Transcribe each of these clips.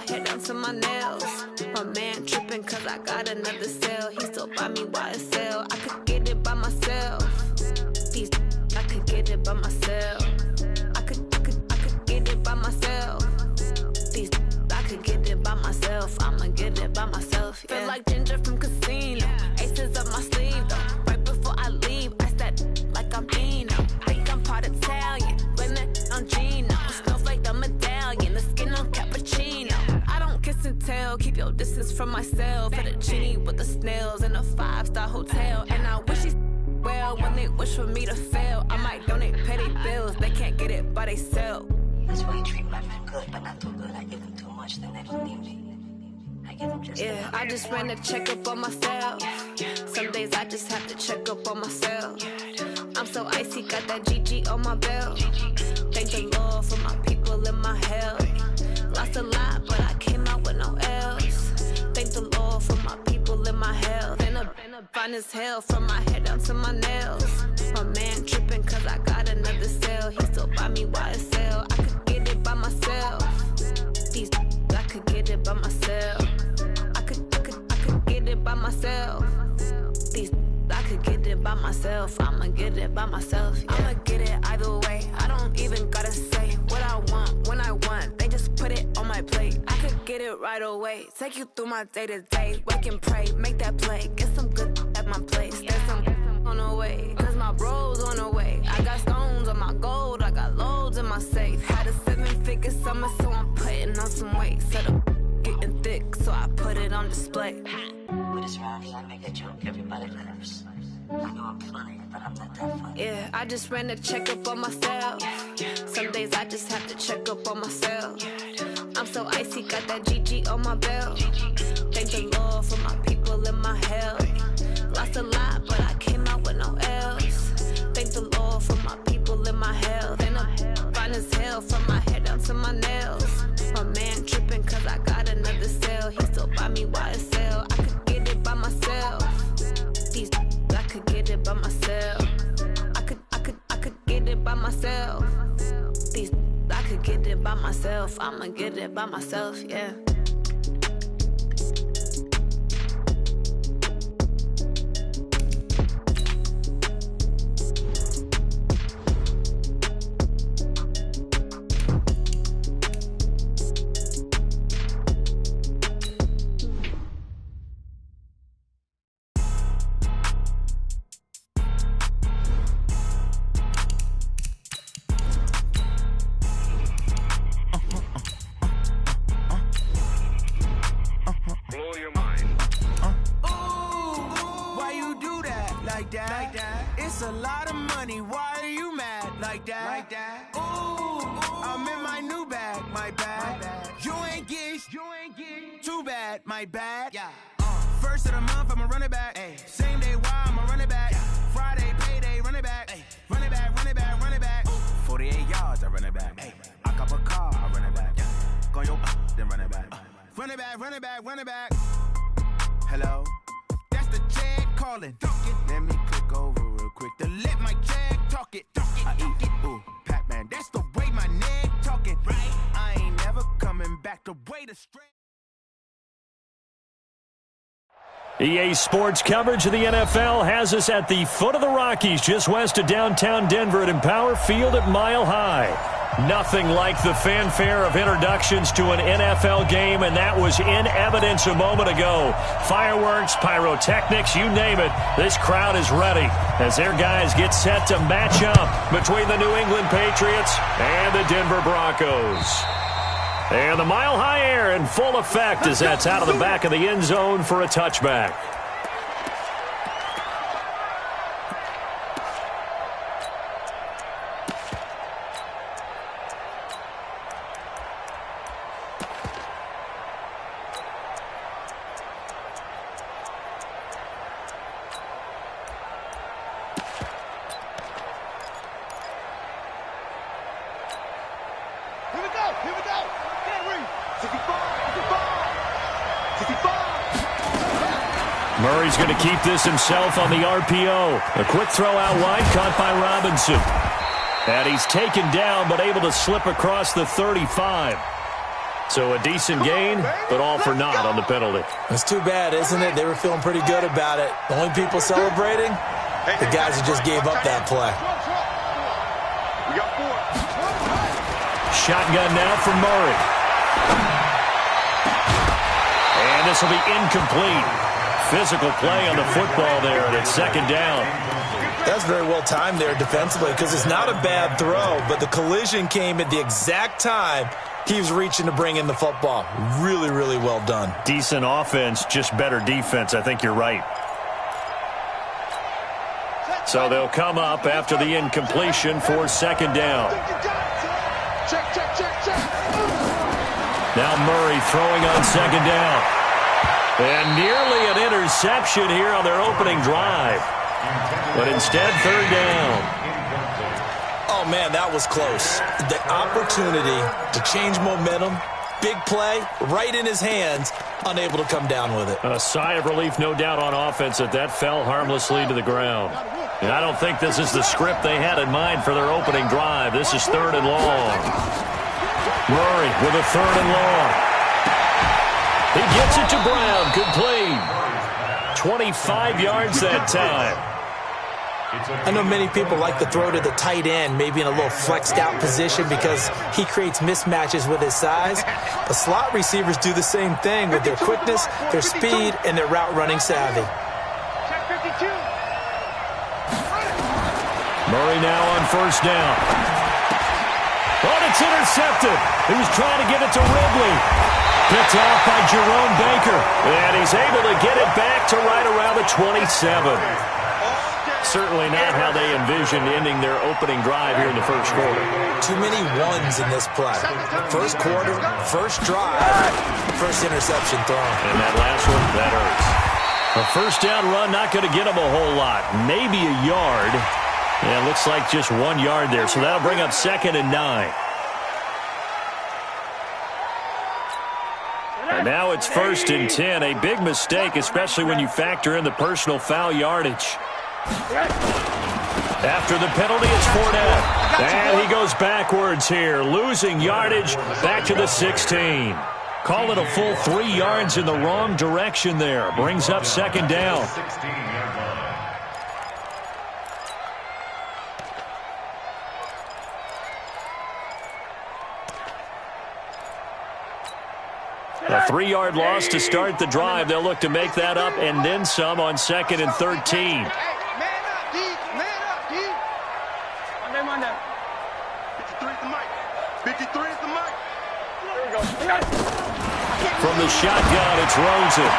hair down to my nails. My man tripping cause I got another sale. He still buy me YSL. I could get it by myself. These I could get it by myself. I could get it by myself. These I could get it by myself. I'ma get it by myself. Yeah. Feel like Ginger from Casino. Aces up my sleeve though. Right before I leave, I said like I'm Eno. Think I'm part Italian. Blame it on Gino. Snowflake the medallion. The skin on cappuccino. I don't kiss and tell. Keep your distance from myself. Fettuccine with the snails in a 5-star hotel. And I wish he's well when they wish for me to fail. I might donate petty bills. They can't get it by themselves. That's why you treat my men good, but not too good. I give them too much, then they don't need me. I give them just yeah, I just ran a checkup on myself. Some days I just have to check up on myself. I'm so icy, got that GG on my belt. Thank the Lord for my people in my health. Lost a lot, but I came out with no else. Thank the Lord for my people in my health. And a fine as hell from my head down to my nails. My man tripping cause I got another sale. He still buy me YSL. I could get it by myself. These I could get it by myself. I could get it by myself. These I could get it by myself. I'ma get it by myself. Yeah. I'ma get it either way. I don't even gotta say what I want when I want. They just put it on my plate. I could get it right away. Take you through my day to day. Wake and pray, make that play. Get some good at my place. There's some on the way. Cause my bro's on the way. I got stones on my gold. I got loads in my safe. Had a 7-figure summer, so I'm putting on some weight. Set up getting thick, so I put it on display. With this round here, I make a joke, everybody laughs. I know I'm funny, but I'm not that funny. Yeah, I just ran a checkup on myself. Some days I just have to check up on myself. I'm so icy, got that GG on my belt. Thank the Lord for my people in my health. Lost a lot, but I came out with no else. Thank the Lord for my people in my health. And I'm fine as hell from my head down to my nails. My man tripping cause I got another sale. He still buy me YSL. I could get it by myself. These I could get it by myself. I could get it by myself. These I could get it by myself. I'ma get it by myself, yeah. It's a lot of money, why are you mad like that? Ooh, I'm in my new bag, my bad. You ain't get too bad, my bad. Yeah. First of the month, I'ma run it back. Ay. Same day, why I'ma run it back. Yeah. Friday, payday, run it back. Ay. Run it back, run it back, run it back. 48 yards, I run it back. Ay. I cop a car, I run it back. Yeah. Go yo, then run it back. Run it back, run it back, run it back. Hello? That's the check calling. Let me click over real quick to let my check talk it. I eat it, ooh, Pac-Man. That's the way my neck talking. Right? I ain't never coming back the way the strength. EA Sports coverage of the NFL has us at the foot of the Rockies, just west of downtown Denver at Empower Field at Mile High. Nothing like the fanfare of introductions to an NFL game, and that was in evidence a moment ago. Fireworks, pyrotechnics, you name it, this crowd is ready as their guys get set to match up between the New England Patriots and the Denver Broncos. And the Mile High air in full effect as that's out of the back of the end zone for a touchback. Murray's going to keep this himself on the RPO. A quick throw out wide, caught by Robinson. And he's taken down, but able to slip across the 35. So a decent gain, but all for naught on the penalty. It's too bad, isn't it? They were feeling pretty good about it. The only people celebrating, the guys who just gave up that play. Shotgun now for Murray. And this will be incomplete. Physical play on the football there, and it's second down. That's very well timed there defensively because it's not a bad throw, but the collision came at the exact time he was reaching to bring in the football. Really, really well done. Decent offense, just better defense. I think you're right. So they'll come up after the incompletion for second down. Now Murray throwing on second down. And nearly an interception here on their opening drive. But instead, third down. Oh, man, that was close. The opportunity to change momentum, big play, right in his hands, unable to come down with it. A sigh of relief, no doubt, on offense that fell harmlessly to the ground. And I don't think this is the script they had in mind for their opening drive. This is third and long. Murray with a third and long. He gets it to Brown, complete. 25 yards that time. I know many people like to throw to the tight end, maybe in a little flexed out position because he creates mismatches with his size. But slot receivers do the same thing with their quickness, their speed, and their route running savvy. Murray now on first down. Oh, it's intercepted. He was trying to get it to Ridley. Picked off by Jerome Baker. And he's able to get it back to right around the 27. Certainly not how they envisioned ending their opening drive here in the first quarter. Too many ones in this play. First quarter, first drive, first interception thrown. And that last one, that hurts. A first down run, not going to get him a whole lot. Maybe a yard. Yeah, it looks like just 1 yard there. So that'll bring up second and 9. And now it's first and 10. A big mistake, especially when you factor in the personal foul yardage. After the penalty, it's Fournette. And he goes backwards here, losing yardage back to the 16. Call it a full 3 yards in the wrong direction there. Brings up second down. A 3-yard loss to start the drive. They'll look to make that up and then some on second and 13. From the shotgun, it's Rosen.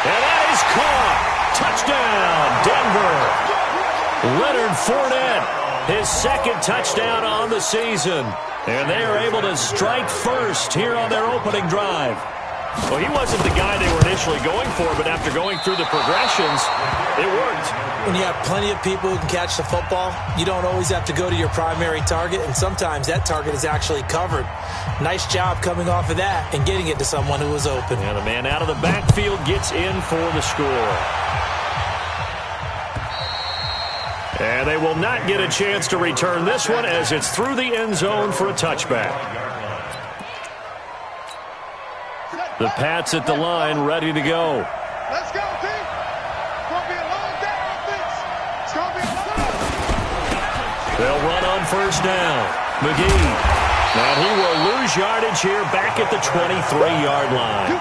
And that is caught. Touchdown, Denver. Leonard Fournette, his second touchdown on the season. And they are able to strike first here on their opening drive. Well, he wasn't the guy they were initially going for, but after going through the progressions, it worked. When you have plenty of people who can catch the football, you don't always have to go to your primary target, and sometimes that target is actually covered. Nice job coming off of that and getting it to someone who was open. And the man out of the backfield gets in for the score. And they will not get a chance to return this one as it's through the end zone for a touchback. The Pats at the line, ready to go. Let's go, team. It's going to be a long day on offense. It's going to be a long day. They'll run on first down. McGee. And he will lose yardage here back at the 23-yard line.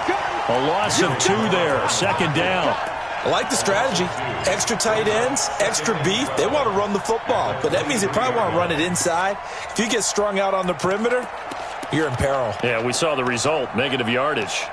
A loss of 2 there, second down. I like the strategy. Extra tight ends, extra beef. They want to run the football, but that means they probably want to run it inside. If you get strung out on the perimeter, you're in peril. Yeah, we saw the result, negative yardage.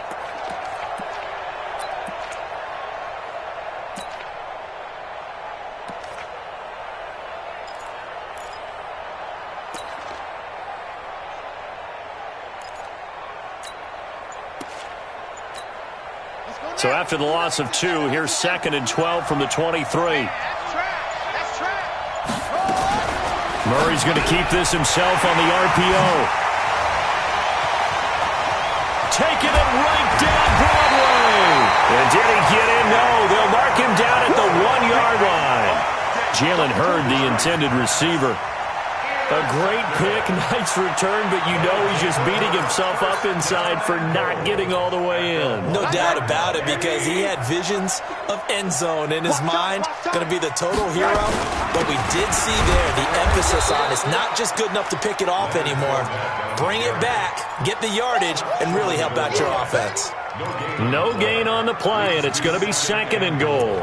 So after the loss of 2, here's second and 12 from the 23. Murray's going to keep this himself on the RPO. Taking it right down Broadway. And did he get in? No, they'll mark him down at the 1-yard line. Jalen Hurd, the intended receiver. A great pick, nice return, but you know he's just beating himself up inside for not getting all the way in. No doubt about it, because he had visions of end zone in his mind. Going to be the total hero. But we did see there the emphasis on it's not just good enough to pick it off anymore. Bring it back, get the yardage, and really help out your offense. No gain on the play, and it's going to be 2nd and goal.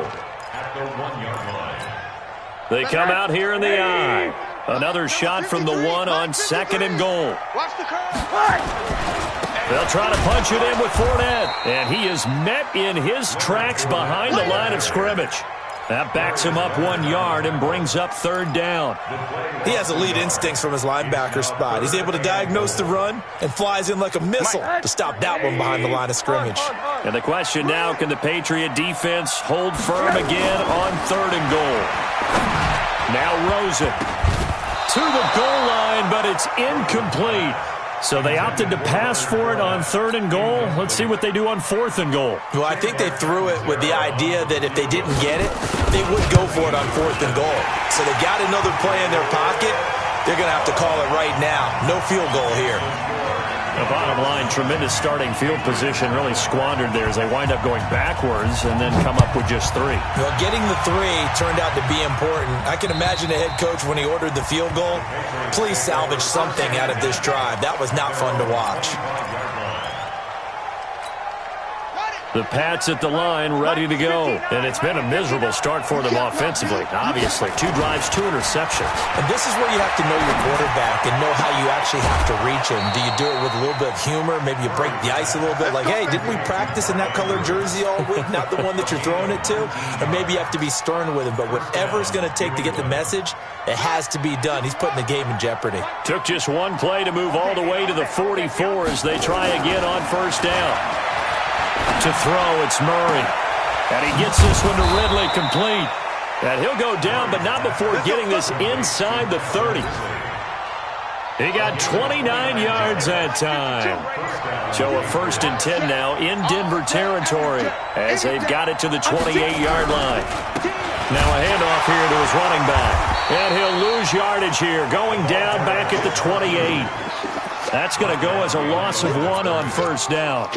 They come out here in the eye. Another shot from the 1 on 2nd and goal. They'll try to punch it in with Fournette, and he is met in his tracks behind the line of scrimmage. That backs him up 1 yard and brings up 3rd down. He has elite instincts from his linebacker spot. He's able to diagnose the run and flies in like a missile to stop that one behind the line of scrimmage. And the question now, can the Patriot defense hold firm again on 3rd and goal? Now Rosen to the goal line, but it's incomplete. So they opted to pass for it on 3rd and goal. Let's see what they do on 4th and goal. Well, I think they threw it with the idea that if they didn't get it, they would go for it on 4th and goal. So they got another play in their pocket. They're going to have to call it right now. No field goal here. The bottom line, tremendous starting field position, really squandered there as they wind up going backwards and then come up with just 3. Well, getting the 3 turned out to be important. I can imagine the head coach when he ordered the field goal, please salvage something out of this drive. That was not fun to watch. The Pats at the line, ready to go. And it's been a miserable start for them offensively. Obviously, 2 drives, 2 interceptions. And this is where you have to know your quarterback and know how you actually have to reach him. Do you do it with a little bit of humor? Maybe you break the ice a little bit. Like, hey, didn't we practice in that colored jersey all week? Not the one that you're throwing it to? Or maybe you have to be stern with him. But whatever it's going to take to get the message, it has to be done. He's putting the game in jeopardy. Took just 1 play to move all the way to the 44 as they try again on 1st down. To throw, it's Murray. And he gets this one to Ridley complete. And he'll go down, but not before getting this inside the 30. He got 29 yards that time. So a 1st and 10 now in Denver territory as they've got it to the 28-yard line. Now a handoff here to his running back. And he'll lose yardage here, going down back at the 28. That's going to go as a loss of 1 on 1st down.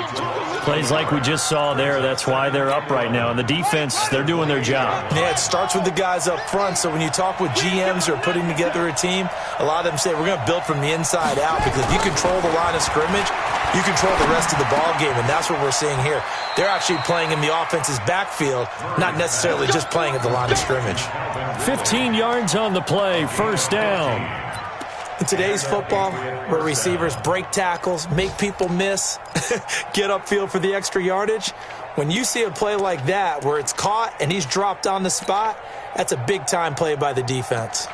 Plays like we just saw there. That's why they're up right now. And the defense, they're doing their job. Yeah, it starts with the guys up front. So when you talk with GMs who are putting together a team, a lot of them say, we're going to build from the inside out. Because if you control the line of scrimmage, you control the rest of the ball game. And that's what we're seeing here. They're actually playing in the offense's backfield, not necessarily just playing at the line of scrimmage. 15 yards on the play, 1st down. In today's football, where receivers break tackles, make people miss, get upfield for the extra yardage, when you see a play like that where it's caught and he's dropped on the spot, that's a big-time play by the defense.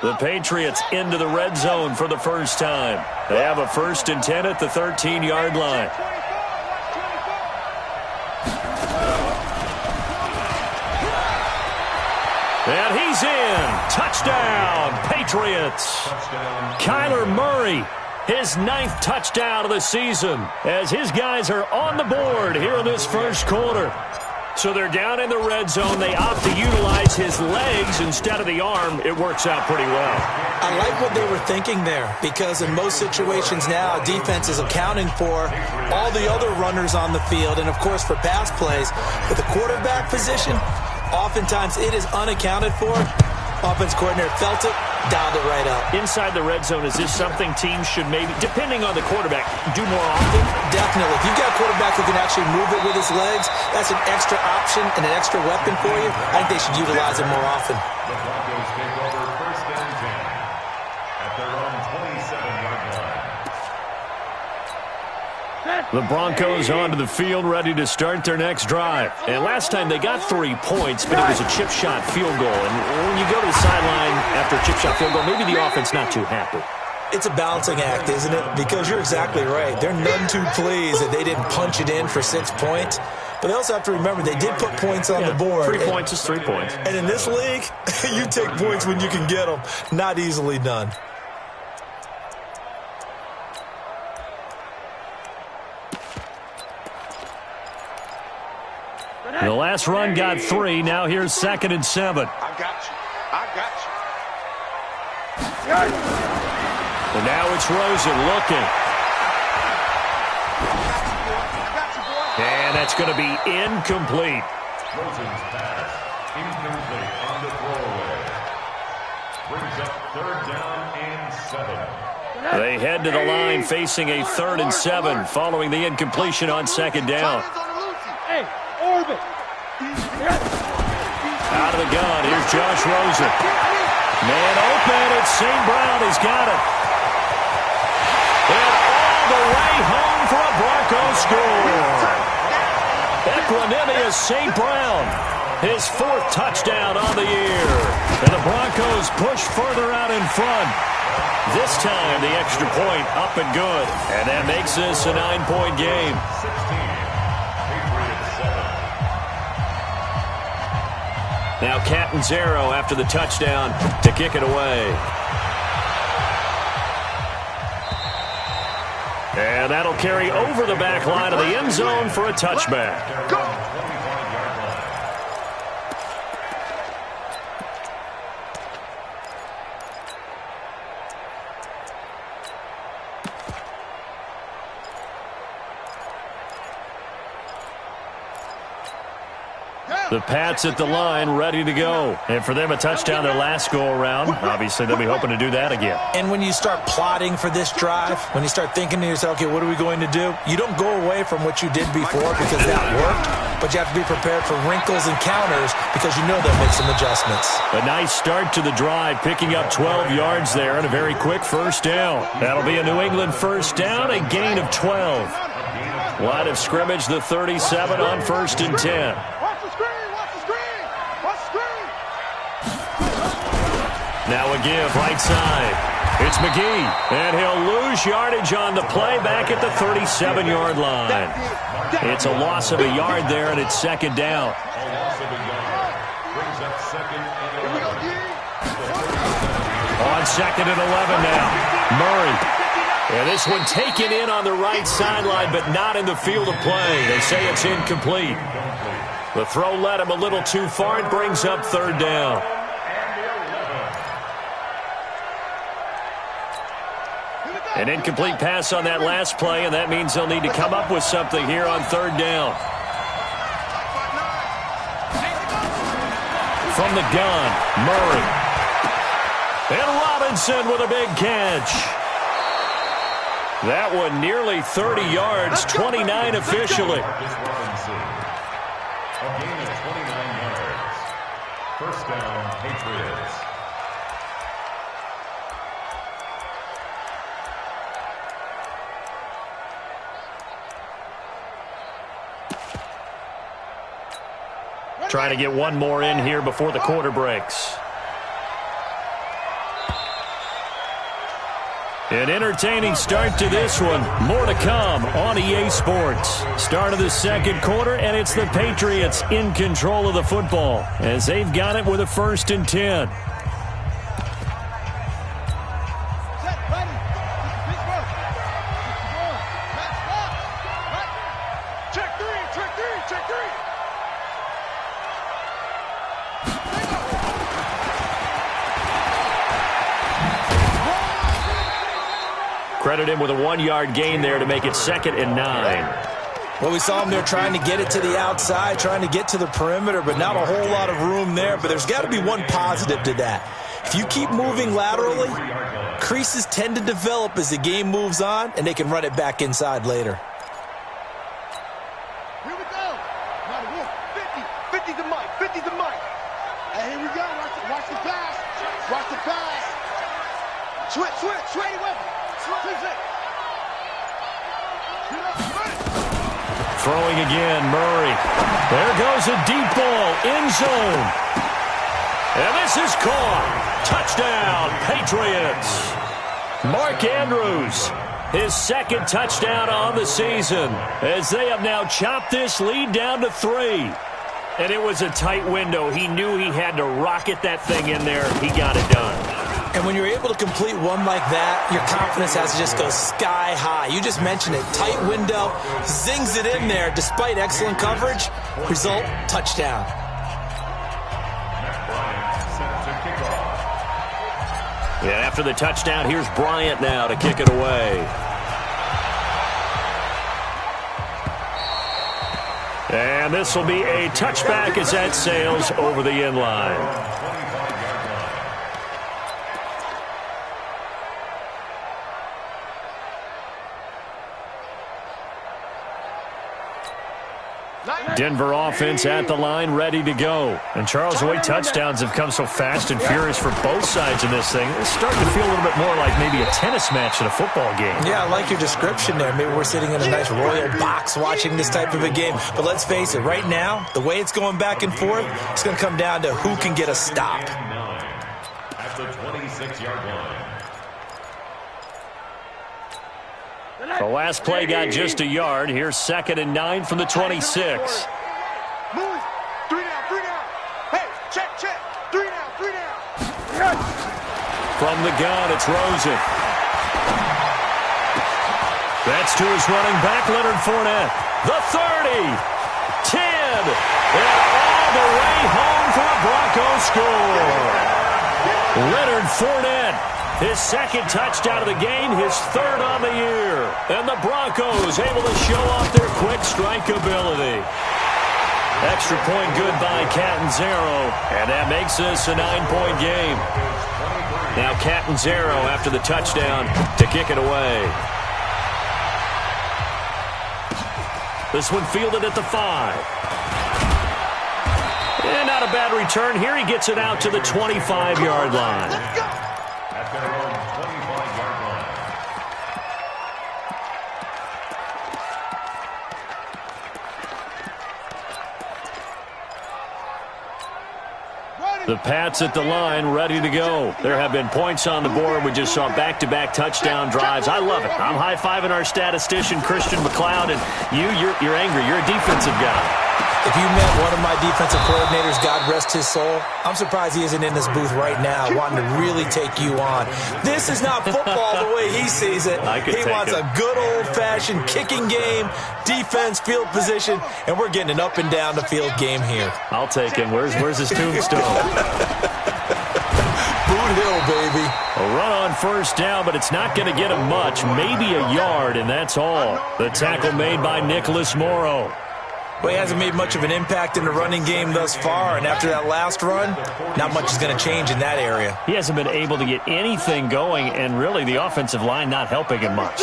The Patriots into the red zone for the first time. They have a 1st and 10 at the 13-yard line. And he's in. Touchdown, Patriots. Kyler Murray, his 9th touchdown of the season, as his guys are on the board here in this 1st quarter. So they're down in the red zone. They opt to utilize his legs instead of the arm. It works out pretty well. I like what they were thinking there, because in most situations now, defense is accounting for all the other runners on the field, and, of course, for pass plays. But the quarterback position, oftentimes it is unaccounted for. Offense coordinator felt it, dialed it right up. Inside the red zone, is this something teams should maybe, depending on the quarterback, do more often? Definitely. If you've got a quarterback who can actually move it with his legs, that's an extra option and an extra weapon for you. I think they should utilize it more often. The Broncos take over 1st and 10 at their own 27-yard line. The Broncos onto the field, ready to start their next drive. And last time they got 3 points, but it was a chip shot field goal. And when you go to the sideline after a chip shot field goal, maybe the offense not too happy. It's a balancing act, isn't it? Because you're exactly right. They're none too pleased that they didn't punch it in for 6 points. But they also have to remember they did put points on the board. 3 points is 3 points. And in this league, you take points when you can get them. Not easily done. The last run got 3. Now here's 2nd and 7. I got you. And now it's Rosen looking. And that's going to be incomplete. Rosen's pass, incomplete on the throwaway. Brings up 3rd down and 7. They head to the line facing a 3rd and 7 following the incompletion on 2nd down. Hey, orbit. Out of the gun, here's Josh Rosen. Man open, it's St. Brown, he's got it. And all the way home for a Broncos score. Equanimous St. Brown, his 4th touchdown on the year. And the Broncos push further out in front. This time, the extra point up and good. And that makes this a 9-point game. 16, Patriots 7. Now Catanzaro after the touchdown to kick it away. And that'll carry over the back line of the end zone for a touchback. The Pats at the line, ready to go. And for them, a touchdown their last go-around. Obviously, they'll be hoping to do that again. And when you start plotting for this drive, when you start thinking to yourself, okay, what are we going to do? You don't go away from what you did before because that worked, but you have to be prepared for wrinkles and counters because you know they'll make some adjustments. A nice start to the drive, picking up 12 yards there and a very quick 1st down. That'll be a New England 1st down, a gain of 12. Line of scrimmage, the 37 on 1st and 10. Now a give right side. It's McGee, and he'll lose yardage on the play back at the 37-yard line. It's a loss of a yard there, and it's 2nd down. A loss of a yard. Brings up 2nd and 11. On 2nd and 11 now. Murray. And this one taken in on the right sideline, but not in the field of play. They say it's incomplete. The throw led him a little too far. It brings up 3rd down. An incomplete pass on that last play, and that means they'll need to come up with something here on 3rd down. From the gun, Murray. And Robinson with a big catch. That one nearly 30 yards, 29 officially. A gain of 29 yards. 1st down, Patriots. Trying to get one more in here before the quarter breaks. An entertaining start to this one. More to come on EA Sports. Start of the 2nd quarter, and it's the Patriots in control of the football as they've got it with a 1st and 10. Credit him with a 1-yard gain there to make it 2nd and 9. Well, we saw him there trying to get it to the outside, trying to get to the perimeter, but not a whole lot of room there. But there's got to be one positive to that. If you keep moving laterally, creases tend to develop as the game moves on, and they can run it back inside later. Here we go. 50 to Mike, 50 to Mike. And here we go. Watch the pass. Watch the pass. Switch weapon. Throwing again, Murray. There goes a deep ball, end zone. And this is caught. Touchdown, Patriots. Mark Andrews, his 2nd touchdown on the season, as they have now chopped this lead down to 3. And it was a tight window. He knew he had to rocket that thing in there. He got it done. And when you're able to complete one like that, your confidence has to just go sky high. You just mentioned it. Tight window, zings it in there despite excellent coverage. Result, touchdown. And after the touchdown, here's Bryant now to kick it away. And this will be a touchback as that sails over the end line. Denver offense at the line, ready to go. And Charles, the way touchdowns have come so fast and furious for both sides in this thing, it's starting to feel a little bit more like maybe a tennis match in a football game. Yeah, I like your description there. Maybe we're sitting in a nice royal box watching this type of a game. But let's face it, right now, the way it's going back and forth, it's going to come down to who can get a stop. At the 26-yard line. The last play got just a yard. Here's 2nd and 9 from the 26. Move. 3 down, 3 down. Hey, check. 3 down. From the gun, it's Rosen. That's to his running back, Leonard Fournette. The 30, 10, and all the way home for a Broncos score. Leonard Fournette. His 2nd touchdown of the game, his 3rd on the year. And the Broncos able to show off their quick strike ability. Extra point good by Catanzaro. And that makes this a 9-point game. Now Catanzaro after the touchdown to kick it away. This one fielded at the 5. And not a bad return. Here he gets it out to the 25-yard line. At their own 25-yard line. The Pats at the line, ready to go. There have been points on the board. We just saw back-to-back touchdown drives. I love it. I'm high-fiving our statistician, Christian McLeod, and you're angry. You're a defensive guy. If you met one of my defensive coordinators, God rest his soul, I'm surprised he isn't in this booth right now wanting to really take you on. This is not football the way he sees it. He wants a good old-fashioned kicking game, defense, field position, and we're getting an up and down the field game here. I'll take him. Where's his tombstone? Boot Hill, baby. A run on first down, but it's not going to get him much. Maybe a yard, and that's all. The tackle made by Nicholas Morrow. Well, he hasn't made much of an impact in the running game thus far, and after that last run, not much is going to change in that area. He hasn't been able to get anything going, and really the offensive line not helping him much.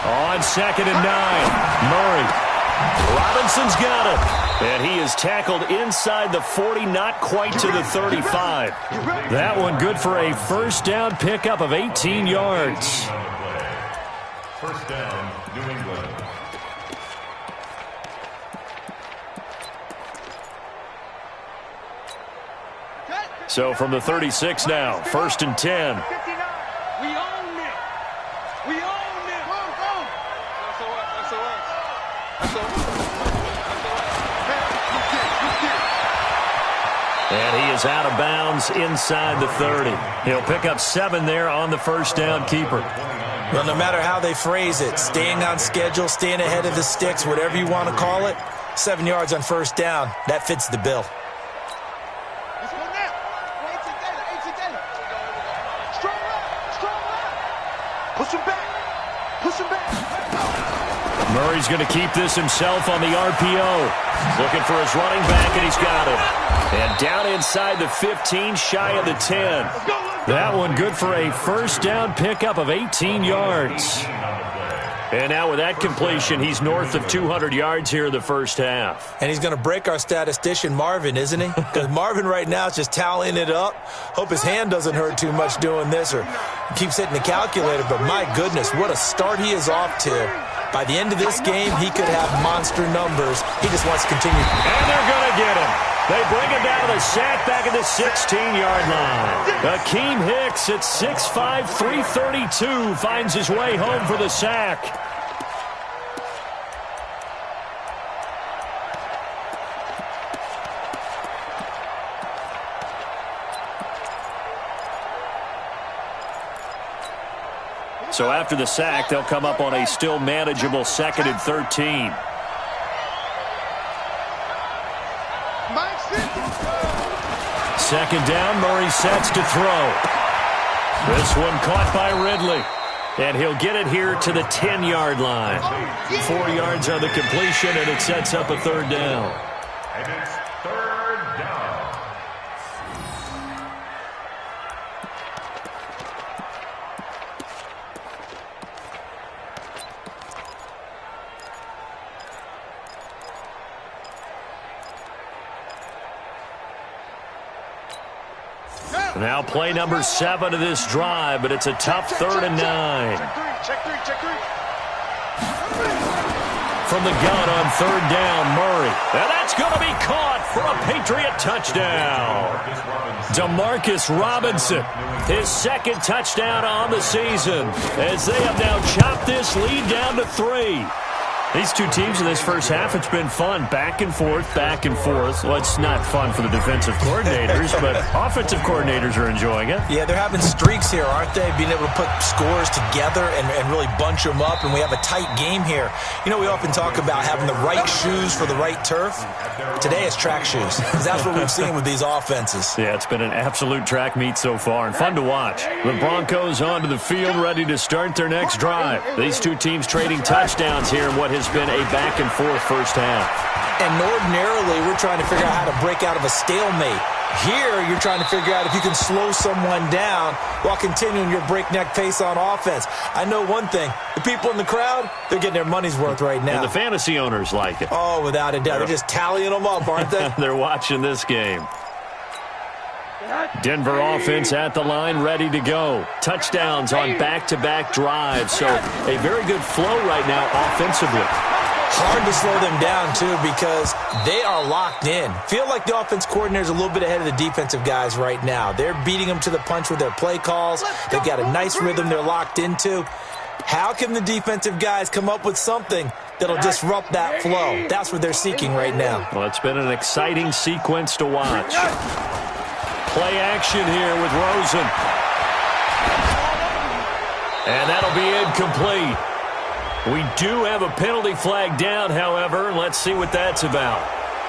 On 2nd and 9, Murray. Robinson's got it. And he is tackled inside the 40, not quite to the 35. That one good for a first down pickup of 18 yards. First down, New England. So from the 36 now, 1st and 10. We own it. We own it. Go. That's And he is out of bounds inside the 30. He'll pick up 7 there on the first down keeper. Well, no matter how they phrase it, staying on schedule, staying ahead of the sticks, whatever you want to call it, 7 yards on first down, that fits the bill. Push him back. Murray's going to keep this himself on the RPO. Looking for his running back, and he's got it. And down inside the 15, shy of the 10. That one good for a first down pickup of 18 yards. And now with that completion, he's north of 200 yards here in the first half. And he's going to break our statistician, Marvin, isn't he? Because Marvin right now is just tallying it up. Hope his hand doesn't hurt too much doing this or keeps hitting the calculator. But my goodness, what a start he is off to. By the end of this game, he could have monster numbers. He just wants to continue. And they're going to get him. They bring him down to the sack back at the 16-yard line. Akeem Hicks at 6'5", 332 finds his way home for the sack. So after the sack, they'll come up on a still manageable 2nd and 13. second down. Murray sets to throw. This one caught by Ridley. And he'll get it here to the 10-yard line. 4 yards on the completion, and it sets up a third down. And it's third down. Now play number 7 of this drive, but it's a tough 3rd and 9. Check three. From the gun on 3rd down, Murray. And that's going to be caught for a Patriot touchdown. Demarcus Robinson, his 2nd touchdown on the season, as they have now chopped this lead down to 3. These two teams in this first half, it's been fun. Back and forth, back and forth. Well, it's not fun for the defensive coordinators, but offensive coordinators are enjoying it. Yeah, they're having streaks here, aren't they? Being able to put scores together and really bunch them up, and we have a tight game here. You know, we often talk about having the right shoes for the right turf. Today it's track shoes, because that's what we've seen with these offenses. Yeah, it's been an absolute track meet so far, and fun to watch. The Broncos onto the field, ready to start their next drive. These two teams trading touchdowns here in what has been a back-and-forth first half. And ordinarily, we're trying to figure out how to break out of a stalemate. Here, you're trying to figure out if you can slow someone down while continuing your breakneck pace on offense. I know one thing. The people in the crowd, they're getting their money's worth right now. And the fantasy owners like it. Oh, without a doubt. They're just tallying them up, aren't they? They're watching this game. Denver offense at the line, ready to go. Touchdowns on back-to-back drives, so a very good flow right now offensively. Hard to slow them down, too, because they are locked in. Feel like the offense coordinator is a little bit ahead of the defensive guys right now. They're beating them to the punch with their play calls. They've got a nice rhythm they're locked into. How can the defensive guys come up with something that'll disrupt that flow? That's what they're seeking right now. Well, it's been an exciting sequence to watch. Play action here with Rosen. And that'll be incomplete. We do have a penalty flag down, however. Let's see what that's about.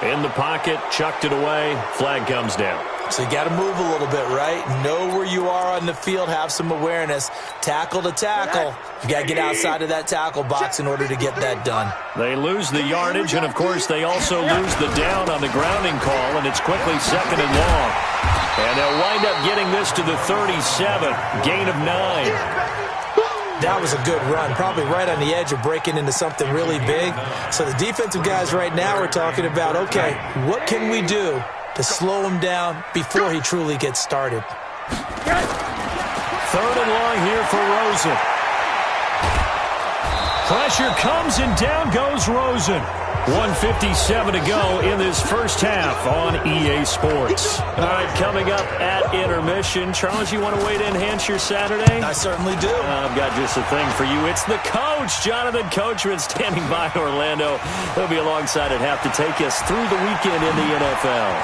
In the pocket, chucked it away. Flag comes down. So you got to move a little bit, right? Know where you are on the field. Have some awareness. Tackle to tackle. You got to get outside of that tackle box in order to get that done. They lose the yardage, and, of course, they also lose the down on the grounding call, and it's quickly 2nd and long. And they'll wind up getting this to the 37. Gain of 9. That was a good run, probably right on the edge of breaking into something really big. So the defensive guys right now are talking about, okay, what can we do to slow him down before he truly gets started? 3rd and long here for Rosen. Pressure comes, and down goes Rosen. 1:57 to go in this first half on EA Sports. All right, coming up at intermission. Charles, you want to wait to enhance your Saturday? I certainly do. I've got just a thing for you. It's the coach, Jonathan Coachman, standing by Orlando. He'll be alongside at half to take us through the weekend in the NFL.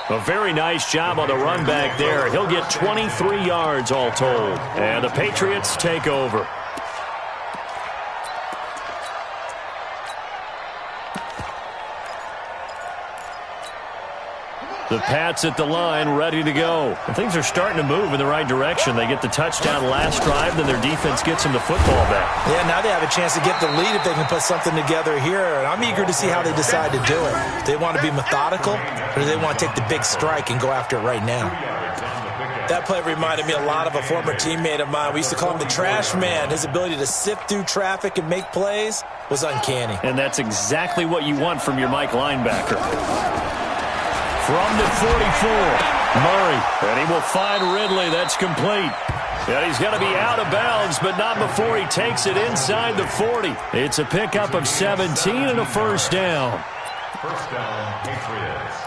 A very nice job on the run back there. He'll get 23 yards all told. And the Patriots take over. The Pats at the line, ready to go. And things are starting to move in the right direction. They get the touchdown last drive, then their defense gets them the football back. Yeah, now they have a chance to get the lead if they can put something together here. And I'm eager to see how they decide to do it. Do they want to be methodical, or do they want to take the big strike and go after it right now? That play reminded me a lot of a former teammate of mine. We used to call him the trash man. His ability to sift through traffic and make plays was uncanny. And that's exactly what you want from your Mike linebacker. From the 44, Murray, and he will find Ridley. That's complete. And he's going to be out of bounds, but not before he takes it inside the 40. It's a pickup of 17 and a first down. First down, Patriots.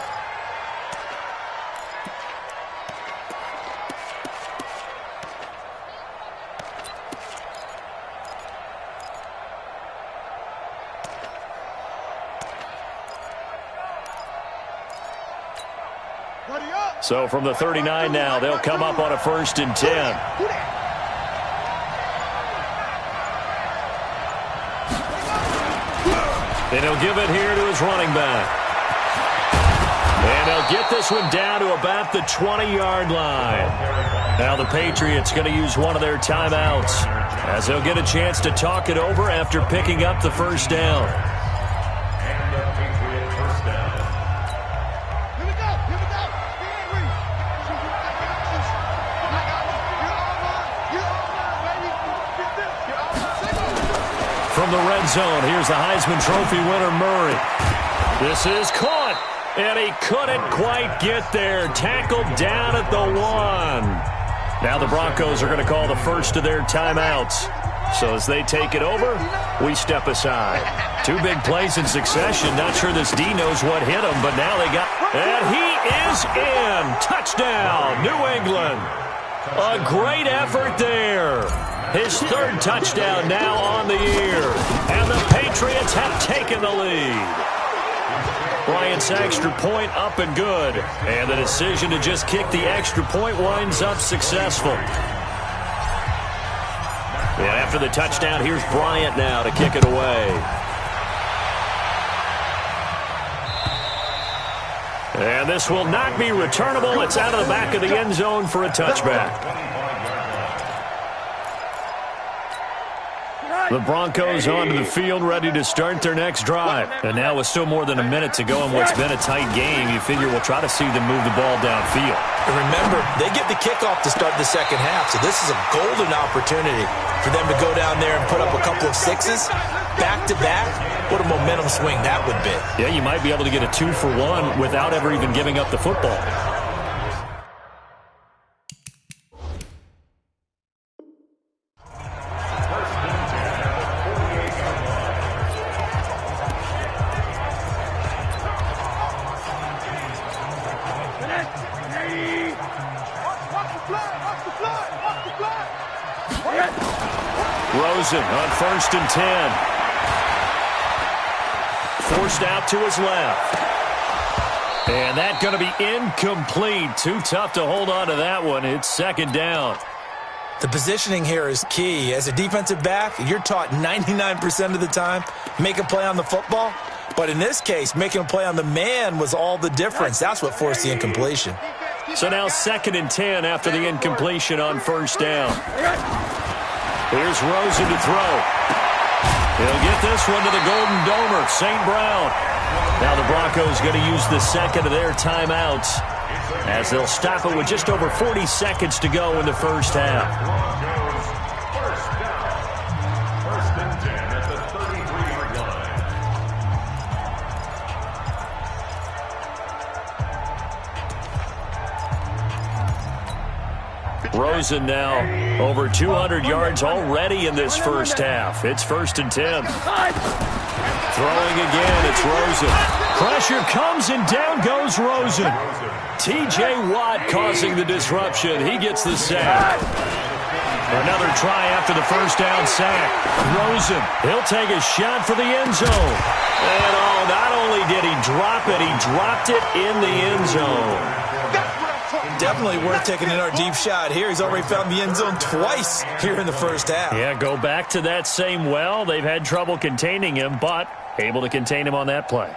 So from the 39 now, they'll come up on a 1st and 10. And he'll give it here to his running back. And they'll get this one down to about the 20-yard line. Now the Patriots going to use one of their timeouts as they'll get a chance to talk it over after picking up the first down. And the Patriot first down. Here we go. From the red zone, here's the Heisman Trophy winner, Murray. This is caught, and he couldn't quite get there. Tackled down at the 1. Now the Broncos are going to call the first of their timeouts. So as they take it over, we step aside. 2 big plays in succession. Not sure this D knows what hit him, but now they got... And he is in. Touchdown, New England. A great effort there. His 3rd touchdown now on the year. And the Patriots have taken the lead. Bryant's extra point up and good. And the decision to just kick the extra point winds up successful. And after the touchdown, here's Bryant now to kick it away. And this will not be returnable. It's out of the back of the end zone for a touchback. The Broncos onto the field, ready to start their next drive. And now with still more than a minute to go in what's been a tight game, you figure we'll try to see them move the ball downfield. And remember, they get the kickoff to start the second half, so this is a golden opportunity for them to go down there and put up a couple of 6s back-to-back. What a momentum swing that would be. Yeah, you might be able to get a 2-for-1 without ever even giving up the football. Rosen on 1st and 10. Forced out to his left. And that's going to be incomplete. Too tough to hold on to that one. It's 2nd down. The positioning here is key. As a defensive back, you're taught 99% of the time, make a play on the football. But in this case, making a play on the man was all the difference. That's what forced the incompletion. So now 2nd and 10 after the incompletion on 1st down. Here's Rosen to throw. He'll get this one to the Golden Domer, St. Brown. Now the Broncos going to use the 2nd of their timeouts as they'll stop it with just over 40 seconds to go in the first half. First down. 1st and 10 at the 33-yard line. Rosen now over 200 yards already in this first half. It's 1st and 10. Throwing again, it's Rosen. Pressure comes and down goes Rosen. T.J. Watt causing the disruption. He gets the sack. Another try after the first down sack. Rosen, he'll take a shot for the end zone. And not only did he drop it, he dropped it in the end zone. Definitely worth taking in our deep shot here. He's already found the end zone twice here in the first half. Yeah, go back to that same well. They've had trouble containing him, but able to contain him on that play.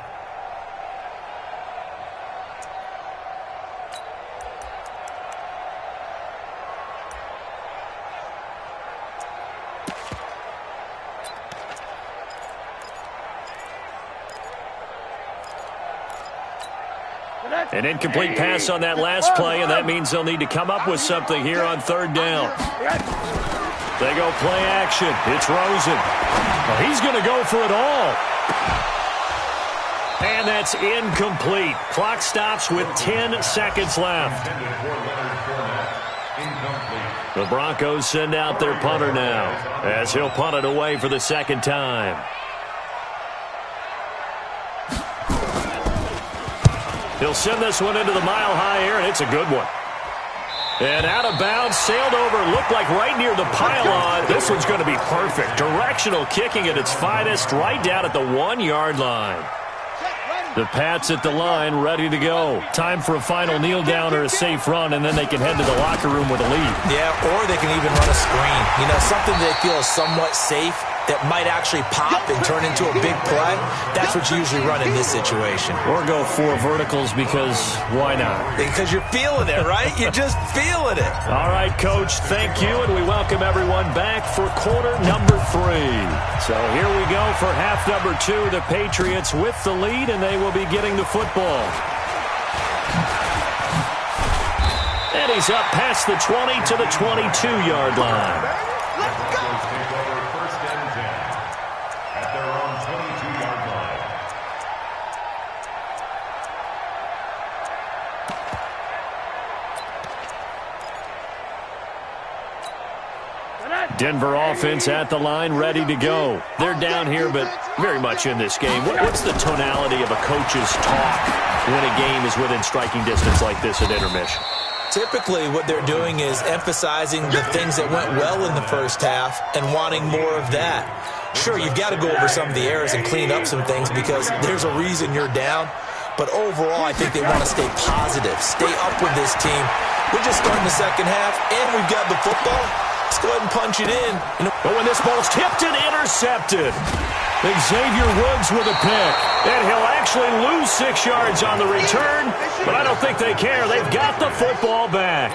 An incomplete pass on that last play, and that means they'll need to come up with something here on 3rd down. They go play action. It's Rosen. Well, he's going to go for it all. And that's incomplete. Clock stops with 10 seconds left. The Broncos send out their punter now as he'll punt it away for the 2nd time. He'll send this one into the mile-high air, and it's a good one. And out of bounds, sailed over, looked like right near the pylon. This one's going to be perfect. Directional kicking at its finest, right down at the 1-yard line. The Pats at the line, ready to go. Time for a final kneel down or a safe run, and then they can head to the locker room with a lead. Yeah, or they can even run a screen. You know, something they feel is somewhat safe that might actually pop and turn into a big play, that's what you usually run in this situation. Or go 4 verticals because why not? Because you're feeling it, right? You're just feeling it. All right, Coach, thank you, and we welcome everyone back for quarter number 3. So here we go for half number 2. The Patriots with the lead, and they will be getting the football. And he's up past the 20 to the 22-yard line. Take over first and 10 at their own 22-yard line. Denver offense at the line, ready to go. They're down here, but very much in this game. What's the tonality of a coach's talk when a game is within striking distance like this at intermission? Typically, what they're doing is emphasizing the things that went well in the first half and wanting more of that. Sure, you've got to go over some of the errors and clean up some things because there's a reason you're down. But overall, I think they want to stay positive, stay up with this team. We're just starting the second half, and we've got the football. Let's go ahead and punch it in. But when this ball's tipped and intercepted, Xavier Woods with a pick. And he'll actually lose 6 yards on the return, but I don't think they care. They've got the football back.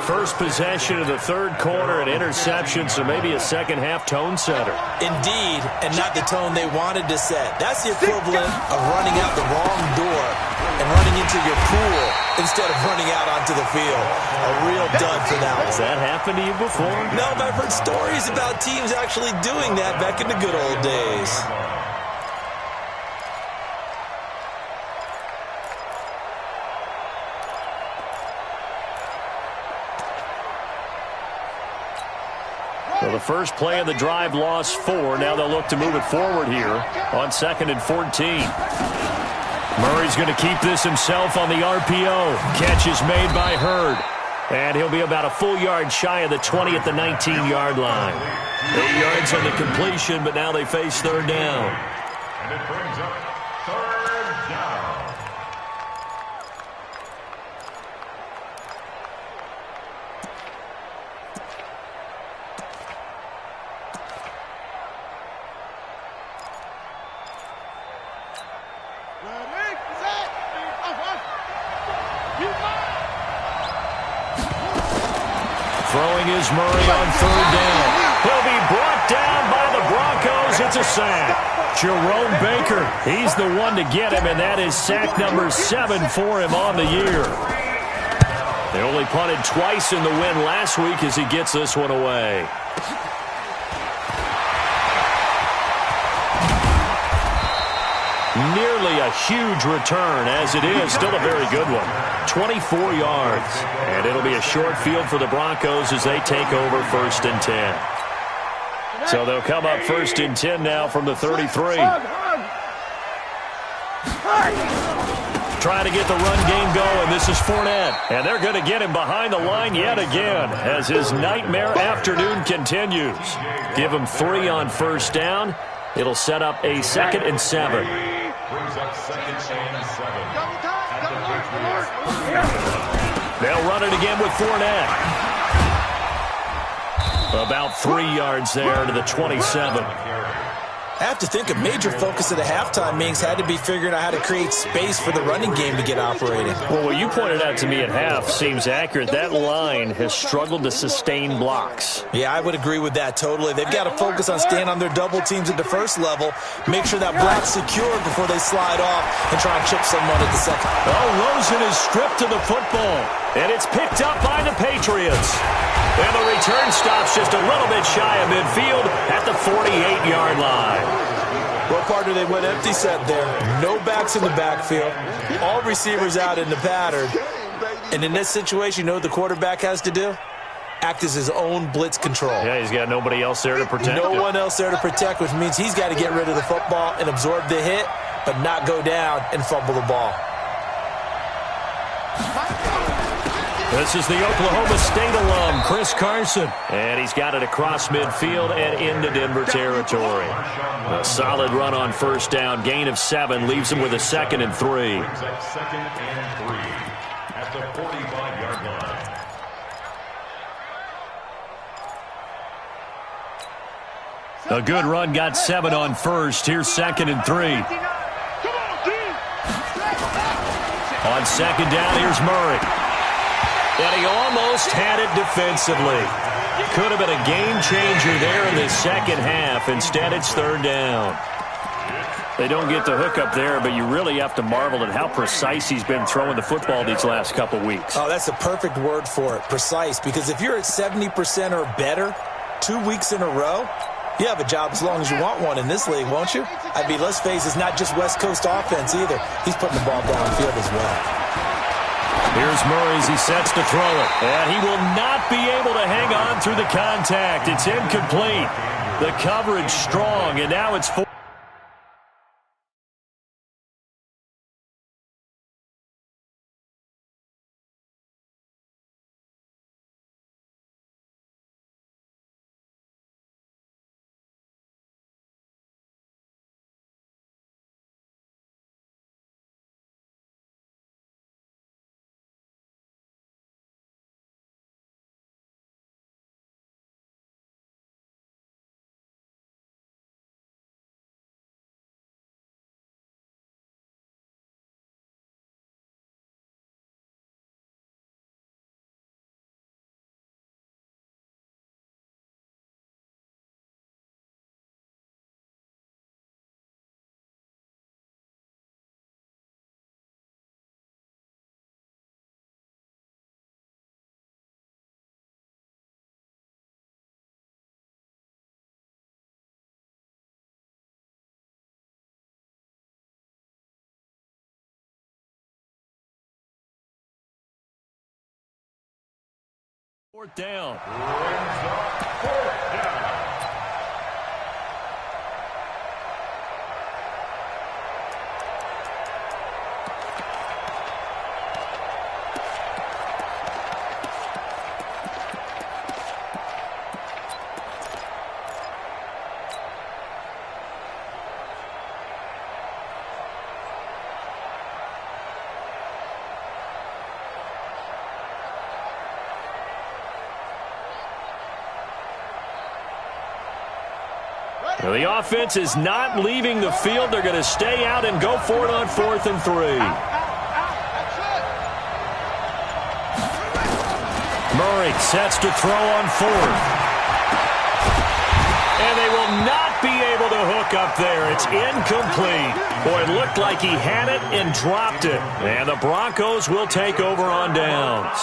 First possession of the third quarter, an interception, so maybe a second-half tone setter. Indeed, and not the tone they wanted to set. That's the equivalent of running out the wrong door and running into your pool instead of running out onto the field. A real dud for that one. Has that happened to you before? No, but I've heard stories about teams actually doing that back in the good old days. So the first play of the drive lost 4. Now they'll look to move it forward here on 2nd and 14. Murray's going to keep this himself on the RPO. Catch is made by Hurd. And he'll be about a full yard shy of the 20 at the 19-yard line. 8 yards on the completion, but now they face third down. And it brings up third down. Throwing is Murray on third down. He'll be brought down by the Broncos. It's a sack. Jerome Baker, he's the one to get him, and that is sack number 7 for him on the year. They only punted twice in the win last week as he gets this one away. Nearly a huge return, as it is. Still a very good one. 24 yards. And it'll be a short field for the Broncos as they take over 1st and 10. So they'll come up 1st and 10 now from the 33. Trying to get the run game going. This is Fournette. And they're going to get him behind the line yet again as his nightmare afternoon continues. Give him 3 on 1st down. It'll set up a 2nd and 7. Brings up 2nd and 7 at the 50. They'll run it again with Fournette. About 3 yards there to the 27. I have to think a major focus of the halftime meetings had to be figuring out how to create space for the running game to get operating. Well, what you pointed out to me at half seems accurate. That line has struggled to sustain blocks. Yeah, I would agree with that totally. They've got to focus on staying on their double teams at the first level, make sure that block's secured before they slide off and try and chip someone at the second. Oh, Rosen is stripped to the football, and it's picked up by the Patriots. And the return stops just a little bit shy of midfield at the 48-yard line. Well, partner, they went empty set there. No backs in the backfield. All receivers out in the pattern. And in this situation, you know what the quarterback has to do? Act as his own blitz control. Yeah, he's got nobody else there to protect him. No one else there to protect, which means he's got to get rid of the football and absorb the hit, but not go down and fumble the ball. This is the Oklahoma State alum, Chris Carson. And he's got it across midfield and into Denver territory. A solid run on 1st down. Gain of 7 leaves him with a 2nd and 3. Brings up 2nd and 3 at the 45-yard line. A good run got 7 on first. Here's 2nd and 3. On 2nd down, here's Murray. And he almost had it defensively. Could have been a game changer there in the second half. Instead, it's 3rd down. They don't get the hook up there, but you really have to marvel at how precise he's been throwing the football these last couple weeks. Oh, that's a perfect word for it, precise, because if you're at 70% or better 2 weeks in a row, you have a job as long as you want one in this league, won't you? I mean, let's face it, it's not just West Coast offense either. He's putting the ball downfield as well. Here's Murray as he sets to throw it. And he will not be able to hang on through the contact. It's incomplete. The coverage strong, and now it's 4. Fourth down. Well, the offense is not leaving the field. They're going to stay out and go for it on 4th and 3. Murray sets to throw on 4th. And they will not be able to hook up there. It's incomplete. Boy, it looked like he had it and dropped it. And the Broncos will take over on downs.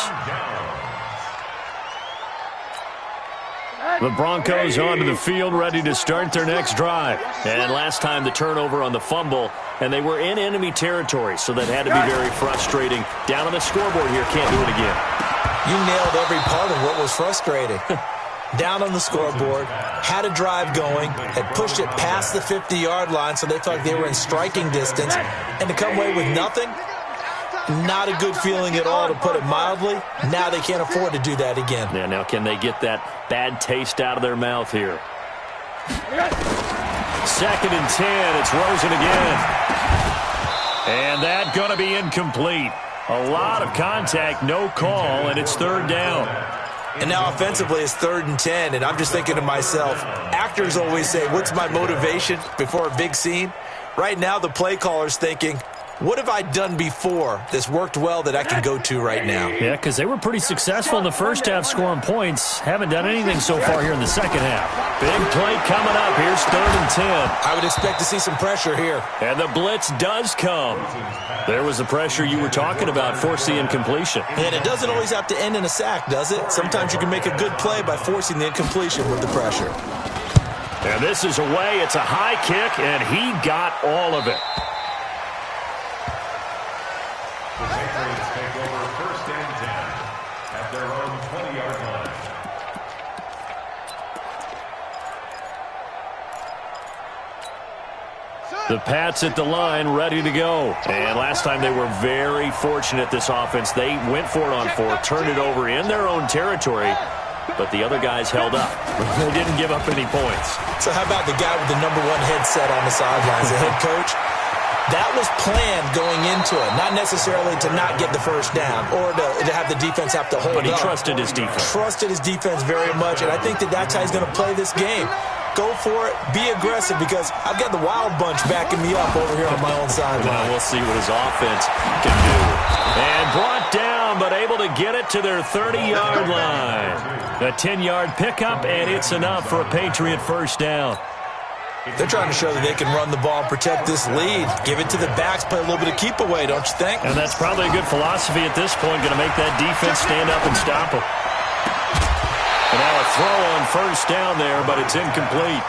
The Broncos onto the field, ready to start their next drive. And last time the turnover on the fumble, and they were in enemy territory, so that had to be very frustrating. Down on the scoreboard here, can't do it again. You nailed every part of what was frustrating. Down on the scoreboard, had a drive going, had pushed it past the 50-yard line, so they thought they were in striking distance, and to come away with nothing, not a good feeling at all, to put it mildly. Now they can't afford to do that again. Yeah, now can they get that bad taste out of their mouth here? 2nd and 10. It's Rosen again. And that's going to be incomplete. A lot of contact, no call, and it's 3rd down. And now offensively it's 3rd and 10, and I'm just thinking to myself, actors always say, what's my motivation before a big scene? Right now the play caller's thinking, what have I done before that's worked well that I can go to right now? Yeah, because they were pretty successful in the first half scoring points. Haven't done anything so far here in the second half. Big play coming up. Here's 3rd and 10. I would expect to see some pressure here. And the blitz does come. There was the pressure you were talking about, forcing incompletion. And it doesn't always have to end in a sack, does it? Sometimes you can make a good play by forcing the incompletion with the pressure. And this is away. It's a high kick, and he got all of it. The Patriots take over 1st and 10 at their own 20-yard line. The Pats at the line, ready to go. And last time they were very fortunate, this offense. They went for it on 4, turned it over in their own territory, but the other guys held up. They didn't give up any points. So how about the guy with the #1 headset on the sidelines, the head coach? That was planned going into it, not necessarily to not get the first down or to have the defense have to hold up. But he trusted his defense. Trusted his defense very much, and I think that's how he's going to play this game. go for it, be aggressive, because I've got the wild bunch backing me up over here on my own sideline. We'll see what his offense can do. And brought down, but able to get it to their 30-yard line. A 10-yard pickup, and it's enough for a Patriot first down. They're trying to show that they can run the ball and protect this lead. Give it to the backs, play a little bit of keep away, don't you think? And that's probably a good philosophy at this point, going to make that defense stand up and stop them. And now a throw on first down there, but it's incomplete.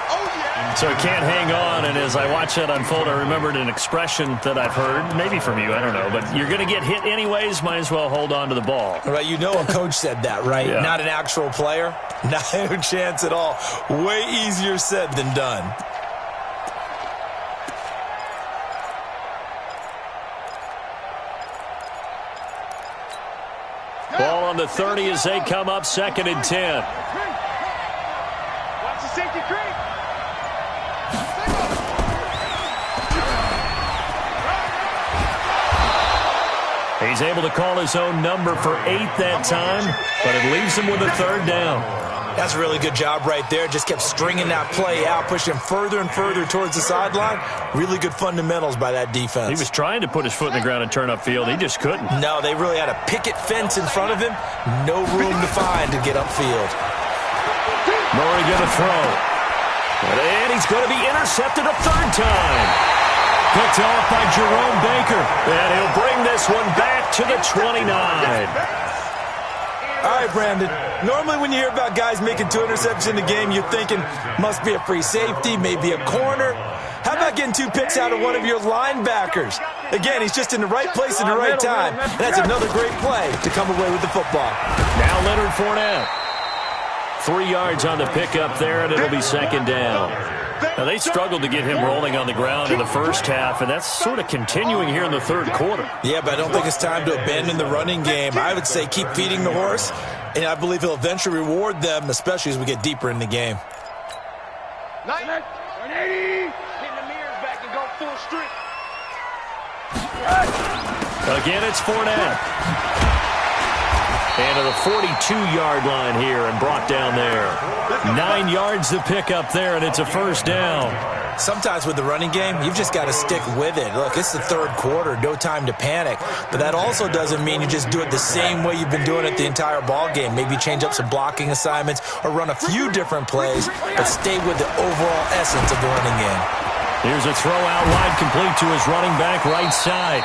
So it can't hang on, and as I watch that unfold, I remembered an expression that I've heard, maybe from you, I don't know, but you're going to get hit anyways, might as well hold on to the ball. Right, you know a coach said that, right? Yeah. Not an actual player? No chance at all. Way easier said than done. Ball on the 30 as they come up, 2nd and 10. Watch the safety creep. He's able to call his own number for 8 that time, but it leaves him with a 3rd down. That's a really good job right there. Just kept stringing that play out, pushing further and further towards the sideline. Really good fundamentals by that defense. He was trying to put his foot in the ground and turn upfield. He just couldn't. No, they really had a picket fence in front of him. No room to find to get upfield. Murray going to throw. And he's going to be intercepted a 3rd time. Picked off by Jerome Baker. And he'll bring this one back to the 29. All right, Brandon. Normally when you hear about guys making 2 interceptions in the game, you're thinking must be a free safety, maybe a corner. How about getting 2 picks out of one of your linebackers? Again, he's just in the right place at the right time. And that's another great play to come away with the football. Now Leonard Fournette. 3 yards on the pickup there, and it'll be 2nd down. Now, they struggled to get him rolling on the ground in the first half, and that's sort of continuing here in the 3rd quarter. Yeah, but I don't think it's time to abandon the running game. I would say keep feeding the horse, and I believe he'll eventually reward them, especially as we get deeper in the game. 180. Hitting the mirrors back and go full strength. Again, it's Fournette. And to the 42-yard line here and brought down there. 9 yards to pick up there, and it's a 1st down. Sometimes with the running game, you've just got to stick with it. Look, it's the 3rd quarter, no time to panic. But that also doesn't mean you just do it the same way you've been doing it the entire ball game. Maybe change up some blocking assignments or run a few different plays, but stay with the overall essence of the running game. Here's a throw out wide, complete to his running back right side.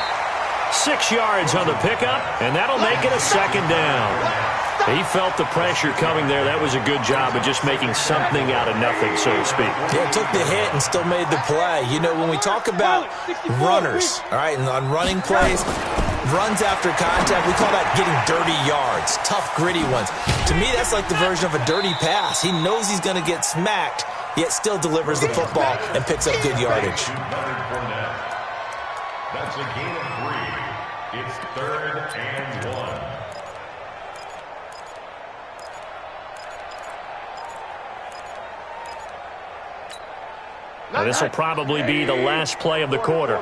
6 yards on the pickup, and that'll make it a 2nd down. He felt the pressure coming there. That was a good job of just making something out of nothing, so to speak. Yeah, took the hit and still made the play. You know, when we talk about runners, all right, and on running plays, runs after contact, we call that getting dirty yards, tough, gritty ones. To me, that's like the version of a dirty pass. He knows he's going to get smacked, yet still delivers the football and picks up good yardage. That's a gain of 3. It's 3rd and 1. Now, this will probably be the last play of the quarter.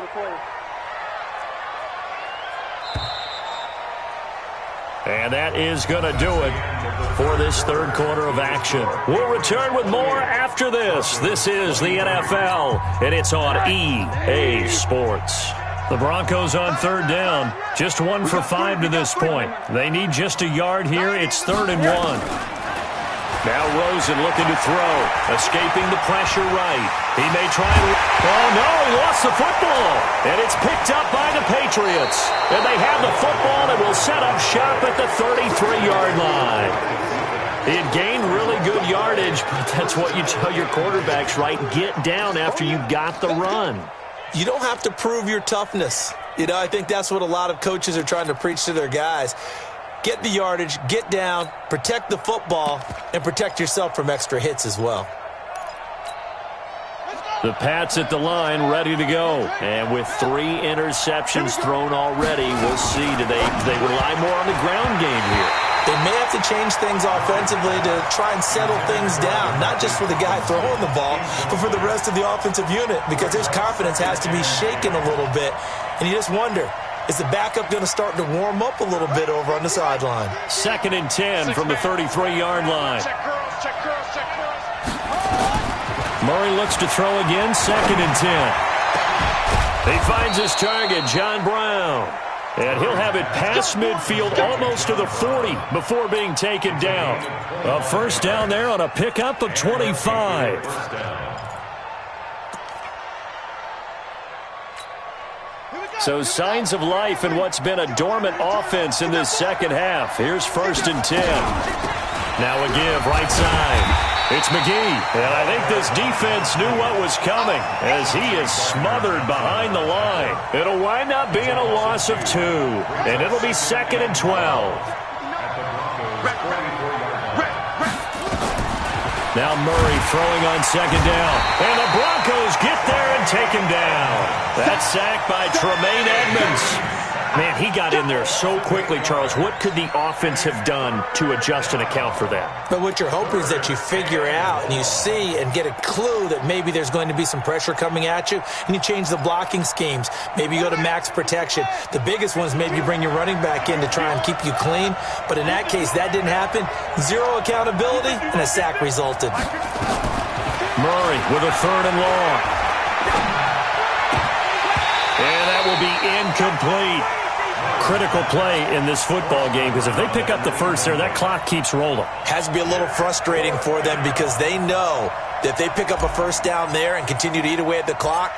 And that is going to do it for this 3rd quarter of action. We'll return with more after this. This is the NFL, and it's on EA Sports. The Broncos on 3rd down. Just 1 for 5 to this point. They need just a yard here. It's 3rd and 1. Now Rosen looking to throw. Escaping the pressure right. He may try and... Oh, no, he lost the football. And it's picked up by the Patriots. And they have the football that will set up shop at the 33-yard line. It gained really good yardage, but that's what you tell your quarterbacks, right? Get down after you got the run. You don't have to prove your toughness. You know, I think that's what a lot of coaches are trying to preach to their guys. Get the yardage, get down, protect the football, and protect yourself from extra hits as well. The Pats at the line, ready to go. And with 3 interceptions thrown already, we'll see. Do they rely more on the ground game here? They may have to change things offensively to try and settle things down, not just for the guy throwing the ball, but for the rest of the offensive unit, because his confidence has to be shaken a little bit. And you just wonder, is the backup going to start to warm up a little bit over on the sideline? 2nd and 10 from the 33-yard line. Check girls, check girls, check girls. Murray looks to throw again, 2nd and 10. He finds his target, John Brown. And he'll have it past midfield, almost to the 40, before being taken down. A first down there on a pickup of 25. So signs of life in what's been a dormant offense in this second half. Here's 1st and 10. Now a give, right side. It's McGee, and I think this defense knew what was coming as he is smothered behind the line. It'll wind up being a loss of 2, and it'll be 2nd and 12. Now Murray throwing on 2nd down, and the Broncos get there and take him down. That's sacked by Tremaine Edmonds. Man, he got in there so quickly, Charles. What could the offense have done to adjust and account for that? But what you're hoping is that you figure out and you see and get a clue that maybe there's going to be some pressure coming at you, and you change the blocking schemes. Maybe you go to max protection. The biggest one is maybe you bring your running back in to try and keep you clean. But in that case, that didn't happen. 0 accountability, and a sack resulted. Murray with a 3rd and long. And that will be incomplete. Critical play in this football game, because if they pick up the first there, that clock keeps rolling. Has to be a little frustrating for them because they know that if they pick up a first down there and continue to eat away at the clock,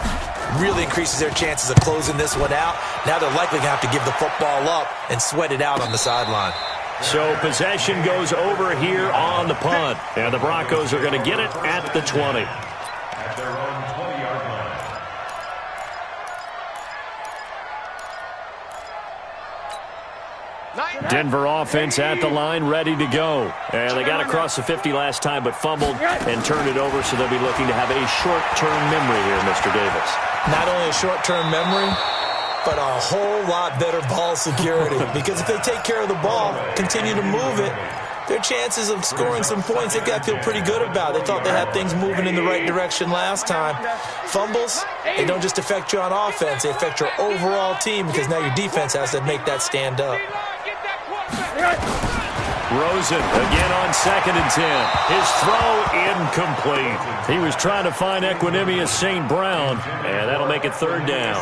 really increases their chances of closing this one out. Now they're likely going to have to give the football up and sweat it out on the sideline. So possession goes over here on the punt, and the Broncos are going to get it at the 20. At their own 20-yard line. Denver offense at the line, ready to go. And they got across the 50 last time, but fumbled and turned it over, so they'll be looking to have a short-term memory here, Mr. Davis. Not only a short-term memory, but a whole lot better ball security. Because if they take care of the ball, continue to move it, their chances of scoring some points, they got to feel pretty good about. They thought they had things moving in the right direction last time. Fumbles, they don't just affect you on offense, they affect your overall team, because now your defense has to make that stand up. Rosen again on 2nd and 10. His throw incomplete. He was trying to find Equanimous St. Brown, and that'll make it 3rd down.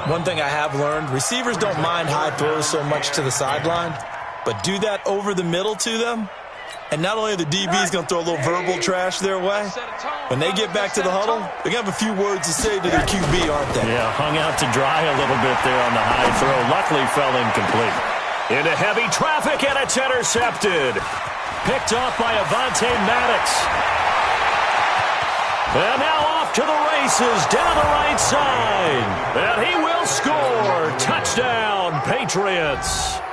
One thing I have learned, receivers don't mind high throws so much to the sideline, but do that over the middle to them, and not only are the DBs going to throw a little verbal trash their way, when they get back to the huddle, they're going to have a few words to say to their QB, aren't they? Yeah, hung out to dry a little bit there on the high throw. Luckily fell incomplete. Into heavy traffic, and it's intercepted. Picked off by Avonte Maddox. And now off to the races down the right side. And he will score. Touchdown, Patriots.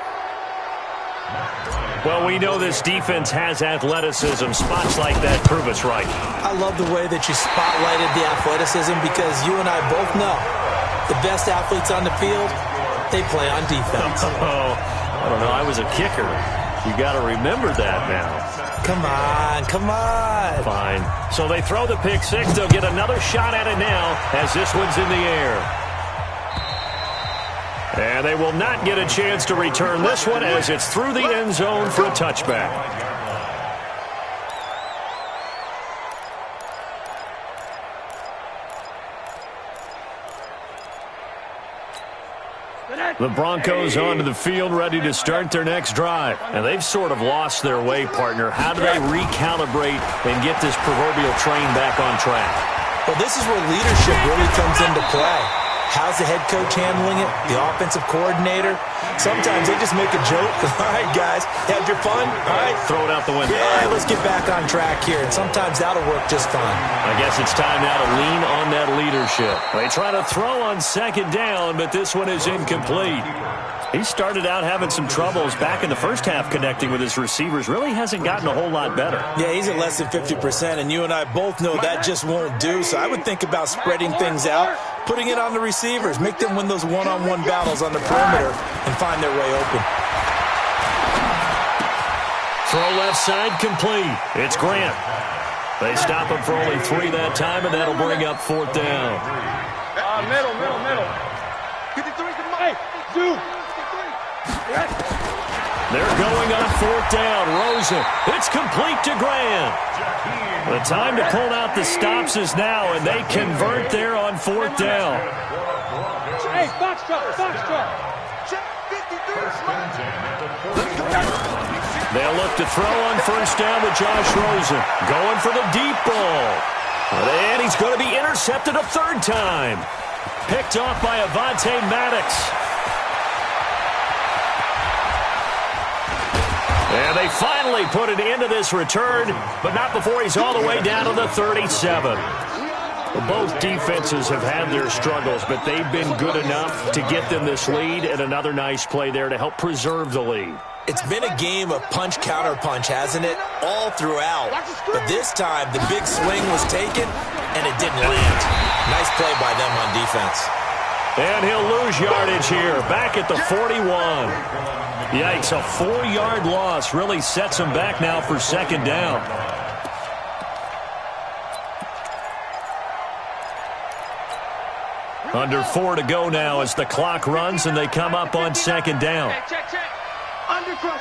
Well, we know this defense has athleticism. Spots like that prove us right. I love the way that you spotlighted the athleticism, because you and I both know the best athletes on the field, they play on defense. I don't know. I was a kicker. You got to remember that now. Come on, come on. Fine. So they throw the pick six. They'll get another shot at it now as this one's in the air. And they will not get a chance to return this one as it's through the end zone for a touchback. The Broncos onto the field, ready to start their next drive. And they've sort of lost their way, partner. How do they recalibrate and get this proverbial train back on track? Well, this is where leadership really comes into play. How's the head coach handling it? The offensive coordinator? Sometimes they just make a joke. All right, guys, had your fun? All right. Throw it out the window. Yeah, let's get back on track here. And sometimes that'll work just fine. I guess it's time now to lean on that leadership. They try to throw on 2nd down, but this one is incomplete. He started out having some troubles back in the first half connecting with his receivers. Really hasn't gotten a whole lot better. Yeah, he's at less than 50%, and you and I both know that just won't do. So I would think about spreading things out, putting it on the receivers, make them win those one-on-one battles on the perimeter and find their way open. Throw left side complete. It's Grant. They stop him for only 3 that time, and that'll bring up 4th down. Middle. 53 to Mike. 2. They're going on 4th down. Rosen. It's complete to Grant. The time to pull out the stops is now, and they convert there on 4th down. Hey, box drop. They'll look to throw on 1st down with Josh Rosen. Going for the deep ball. And he's going to be intercepted a 3rd time. Picked off by Avonte Maddox. And they finally put an end to this return, but not before he's all the way down to the 37. Both defenses have had their struggles, but they've been good enough to get them this lead, and another nice play there to help preserve the lead. It's been a game of punch-counter-punch, hasn't it? All throughout. But this time, the big swing was taken, and it didn't land. Nice play by them on defense. And he'll lose yardage here, back at the 41. Yikes, a 4-yard loss really sets him back now for 2nd down. Under 4 to go now as the clock runs and they come up on 2nd down. Check. Undercrush.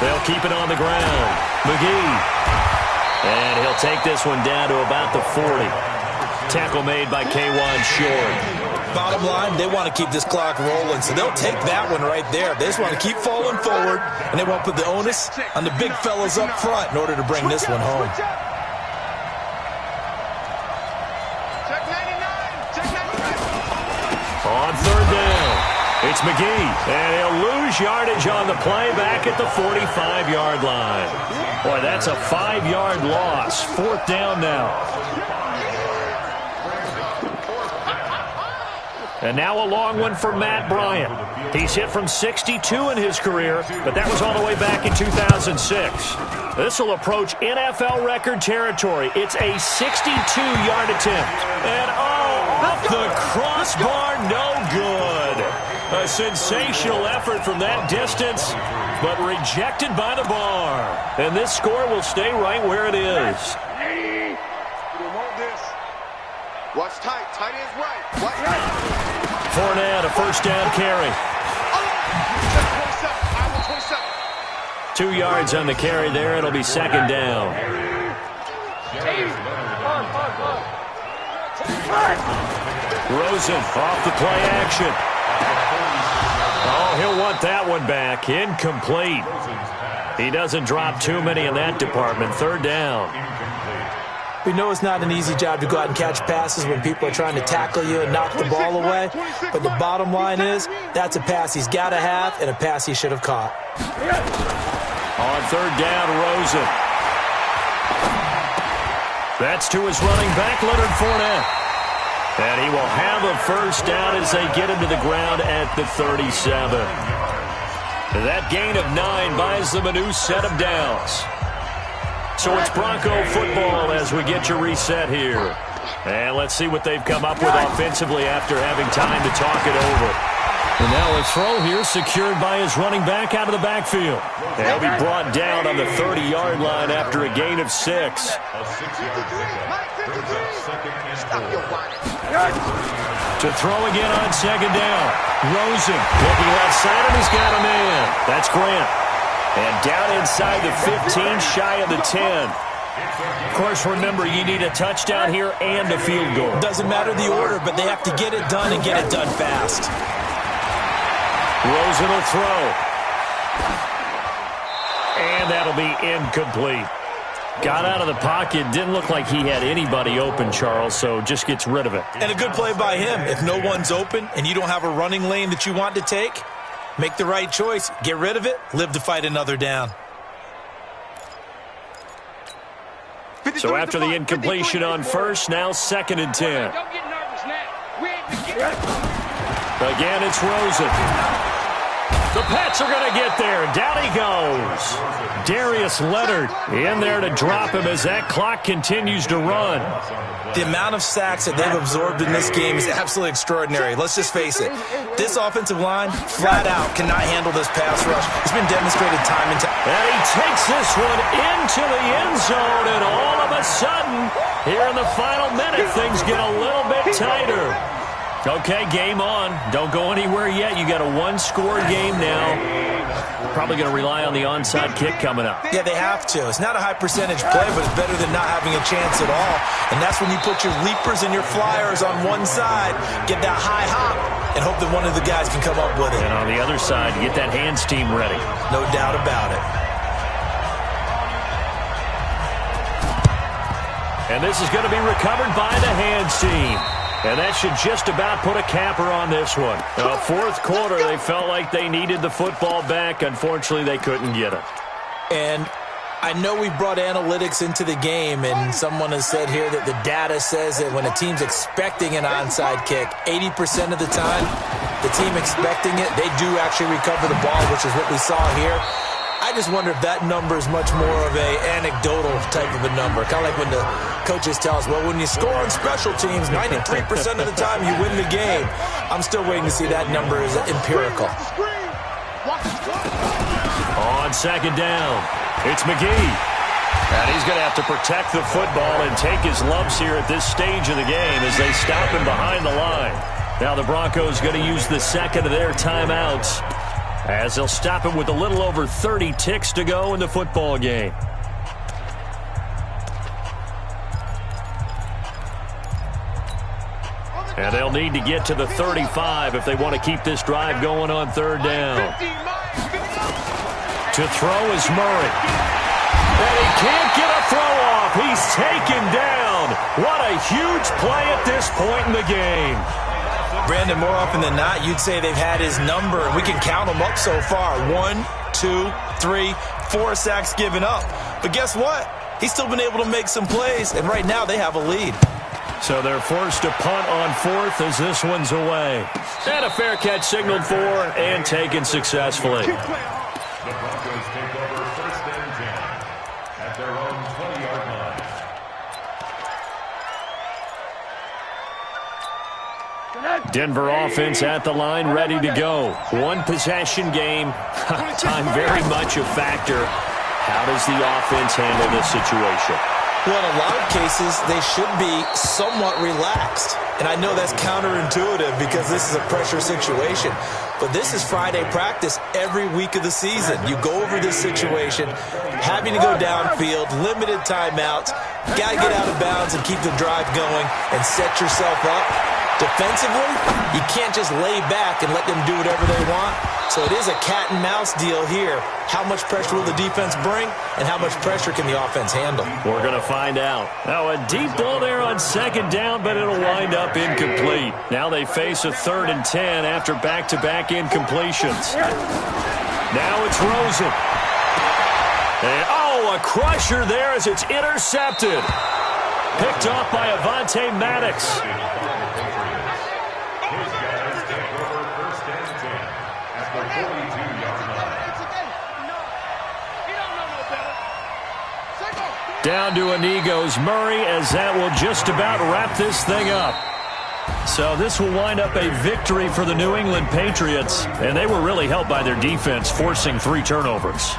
They'll keep it on the ground. McGee. And he'll take this one down to about the 40. Tackle made by K'Wan Short. Bottom line, they want to keep this clock rolling, so they'll take that one right there. They just want to keep falling forward, and they won't put the onus on the big fellas up front in order to bring this one home. On 3rd down, it's McGee, and he'll lose yardage on the play back at the 45-yard line. Boy, that's a 5-yard loss. 4th down now. And now a long one for Matt Bryant. He's hit from 62 in his career, but that was all the way back in 2006. This will approach NFL record territory. It's a 62-yard attempt. And, off the crossbar, no good. A sensational effort from that distance, but rejected by the bar. And this score will stay right where it is. Watch tight. Tight ends right. Watch right. Fournette, a 1st down carry. 2 yards on the carry there. It'll be 2nd down. Rosen off the play action. Oh, he'll want that one back. Incomplete. He doesn't drop too many in that department. 3rd down. We know it's not an easy job to go out and catch passes when people are trying to tackle you and knock the ball away. But the bottom line is, that's a pass he's got to have and a pass he should have caught. On 3rd down, Rosen. That's to his running back, Leonard Fournette. And he will have a 1st down as they get him to the ground at the 37. That gain of 9 buys them a new set of downs. So it's Bronco football as we get you reset here. And let's see what they've come up with offensively after having time to talk it over. And now a throw here secured by his running back out of the backfield. And he'll be brought down on the 30-yard line after a gain of 6. A 6-yard pickup brings up 2nd and 4. To throw again on 2nd down. Rosen looking left side, and he's got a man. That's Grant. And down inside the 15, shy of the 10. Of course, remember, you need a touchdown here and a field goal. Doesn't matter the order, but they have to get it done and get it done fast. Rosen will throw. And that'll be incomplete. Got out of the pocket. Didn't look like he had anybody open, Charles, so just gets rid of it. And a good play by him. If no one's open and you don't have a running lane that you want to take, make the right choice. Get rid of it. Live to fight another down. So after the incompletion on 1st, now 2nd and 10. Don't get nervous now. Again, it's Rosen. The Pats are going to get there. Down he goes. Darius Leonard in there to drop him as that clock continues to run. The amount of sacks that they've absorbed in this game is absolutely extraordinary. Let's just face it. This offensive line, flat out, cannot handle this pass rush. It's been demonstrated time and time. And he takes this one into the end zone, and all of a sudden, here in the final minute, things get a little bit tighter. Okay, game on. Don't go anywhere yet. You got a one-score game now. Probably going to rely on the onside kick coming up. Yeah, they have to. It's not a high-percentage play, but it's better than not having a chance at all. And that's when you put your leapers and your flyers on one side, get that high hop, and hope that one of the guys can come up with it. And on the other side, get that hands team ready. No doubt about it. And this is going to be recovered by the hands team. And that should just about put a capper on this one. Fourth quarter, they felt like they needed the football back. Unfortunately, they couldn't get it. And I know we brought analytics into the game, and someone has said here that the data says that when a team's expecting an onside kick, 80% of the time, the team expecting it, they do actually recover the ball, which is what we saw here. I just wonder if that number is much more of a anecdotal type of a number. Kind of like when the coaches tell us, well, when you score on special teams, 93% of the time you win the game. I'm still waiting to see that number is empirical. On second down, it's McGee. And he's going to have to protect the football and take his lumps here at this stage of the game as they stop him behind the line. Now the Broncos going to use the second of their timeouts, as they'll stop him with a little over 30 ticks to go in the football game. And they'll need to get to the 35 if they want to keep this drive going on third down. To throw is Murray. And he can't get a throw off. He's taken down. What a huge play at this point in the game. Brandon, more often than not, you'd say they've had his number, and we can count them up so far. 1, 2, 3, 4 sacks given up. But guess what? He's still been able to make some plays, and right now they have a lead. So they're forced to punt on fourth as this one's away. And a fair catch signaled for and taken successfully. The Broncos take over first and 10 at their own 20-yard line. Denver offense at the line, ready to go. One possession game. Time very much a factor. How does the offense handle this situation? Well, in a lot of cases, they should be somewhat relaxed. And I know that's counterintuitive because this is a pressure situation. But this is Friday practice every week of the season. You go over this situation, having to go downfield, limited timeouts, got to get out of bounds and keep the drive going and set yourself up. Defensively, you can't just lay back and let them do whatever they want. So it is a cat and mouse deal here. How much pressure will the defense bring, and how much pressure can the offense handle? We're going to find out. Now a deep ball there on second down, but it'll wind up incomplete. Now they face a 3rd and 10 after back-to-back incompletions. Now it's Rosen. And, a crusher there as it's intercepted. Picked off by Avonte Maddox. Down to a knee goes Murray, as that will just about wrap this thing up. So this will wind up a victory for the New England Patriots, and they were really helped by their defense forcing 3 turnovers.